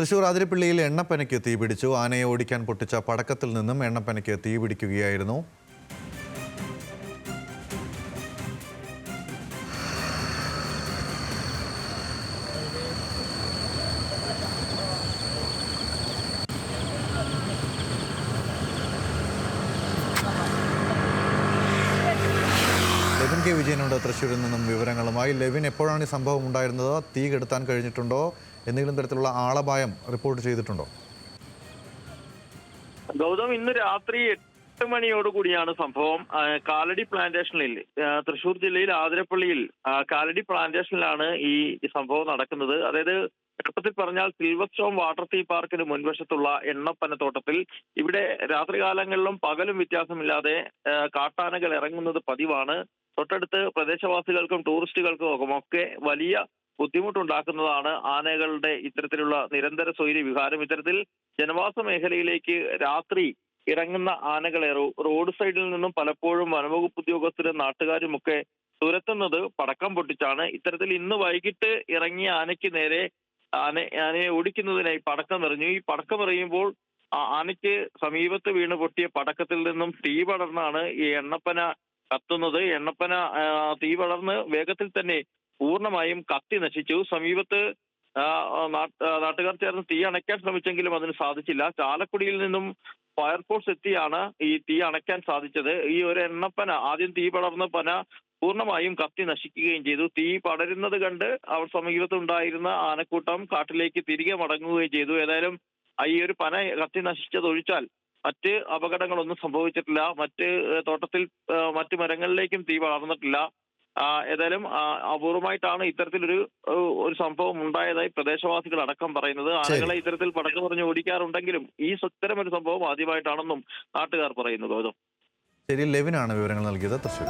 തൃശൂർ അതിരപ്പള്ളിയിൽ എണ്ണപ്പനയ്ക്ക് തീപിടിച്ചു. ആനയെ ഓടിക്കാൻ പൊട്ടിച്ച പടക്കത്തിൽ നിന്നും എണ്ണപ്പനയ്ക്ക് തീപിടിക്കുകയായിരുന്നു. ലെവിൻ കെ വിജയനുണ്ട് തൃശ്ശൂരിൽ നിന്നും വിവരങ്ങളുമായി. ലെവിൻ, എപ്പോഴാണ് ഈ സംഭവം ഉണ്ടായിരുന്നത്? തീ കെടുത്താൻ കഴിഞ്ഞിട്ടുണ്ടോ? എന്തെങ്കിലും തരത്തിലുള്ള ആളപായം റിപ്പോർട്ട് ചെയ്തിട്ടുണ്ടോ? ഗൗതം, ഇന്ന് രാത്രി 8 മണിയോടുകൂടിയാണ് സംഭവം. കാലടി പ്ലാന്റേഷനിൽ, തൃശൂർ ജില്ലയിൽ ആതിരപ്പള്ളിയിൽ കാലടി പ്ലാന്റേഷനിലാണ് ഈ സംഭവം നടക്കുന്നത്. അതായത് എളുപ്പത്തിൽ പറഞ്ഞാൽ സിൽവർ സ്റ്റോം വാട്ടർ തീം പാർക്കിന് മുൻവശത്തുള്ള എണ്ണപ്പനത്തോട്ടത്തിൽ ഇവിടെ രാത്രികാലങ്ങളിലും പകലും വ്യത്യാസമില്ലാതെ കാട്ടാനകൾ ഇറങ്ങുന്നത് പതിവാണ്. തൊട്ടടുത്ത് പ്രദേശവാസികൾക്കും ടൂറിസ്റ്റുകൾക്കും ഒക്കെ വലിയ ബുദ്ധിമുട്ടുണ്ടാക്കുന്നതാണ് ആനകളുടെ ഇത്തരത്തിലുള്ള നിരന്തര സ്വൈര്യ വിഹാരം. ഇത്തരത്തിൽ ജനവാസ മേഖലയിലേക്ക് രാത്രി ഇറങ്ങുന്ന ആനകളെ റോഡ് സൈഡിൽ നിന്നും പലപ്പോഴും വനംവകുപ്പ് ഉദ്യോഗസ്ഥരും നാട്ടുകാരും ഒക്കെ തുരത്തുന്നത് പടക്കം പൊട്ടിച്ചാണ്. ഇത്തരത്തിൽ ഇന്ന് വൈകിട്ട് ഇറങ്ങിയ ആനയ്ക്ക് നേരെ ആനയെ ഓടിക്കുന്നതിനായി പടക്കം എറിഞ്ഞു. ഈ പടക്കം എറിയുമ്പോൾ ആനയ്ക്ക് സമീപത്ത് വീണ് പൊട്ടിയ പടക്കത്തിൽ നിന്നും തീ പടർന്നാണ് ഈ എണ്ണപ്പന കത്തുന്നത്. എണ്ണപ്പന തീ പടർന്ന് വേഗത്തിൽ തന്നെ പൂർണ്ണമായും കത്തി നശിച്ചു. സമീപത്ത് നാട്ടുകാർ ചേർന്ന് തീ അണയ്ക്കാൻ ശ്രമിച്ചെങ്കിലും അതിന് സാധിച്ചില്ല. ചാലക്കുടിയിൽ നിന്നും ഫയർഫോഴ്സ് എത്തിയാണ് ഈ തീ അണയ്ക്കാൻ സാധിച്ചത്. ഈ ഒരു എണ്ണപ്പന, ആദ്യം തീ പടർന്ന പന പൂർണ്ണമായും കത്തി നശിക്കുകയും ചെയ്തു. തീ പടരുന്നത് കണ്ട് അവർ സമീപത്തുണ്ടായിരുന്ന ആനക്കൂട്ടം കാട്ടിലേക്ക് തിരികെ മടങ്ങുകയും ചെയ്തു. ഏതായാലും ഈ ഒരു പന കത്തി നശിച്ചതൊഴിച്ചാൽ മറ്റ് അപകടങ്ങളൊന്നും സംഭവിച്ചിട്ടില്ല. മറ്റ് തോട്ടത്തിൽ മറ്റ് മരങ്ങളിലേക്കും തീ പടർന്നിട്ടില്ല. ഏതായാലും അപൂർവമായിട്ടാണ് ഇത്തരത്തിലൊരു സംഭവം ഉണ്ടായതായി പ്രദേശവാസികൾ അടക്കം പറയുന്നത്. ആനകളെ ഇത്തരത്തിൽ പടക്കം പറഞ്ഞ് ഓടിക്കാറുണ്ടെങ്കിലും ഇത്തരം ഒരു സംഭവം ആദ്യമായിട്ടാണെന്നും നാട്ടുകാർ പറയുന്നു. ഗൗതം, ശരി, ലെവിനാണ് വിവരങ്ങൾ നൽകിയത് തൃശ്ശൂർ.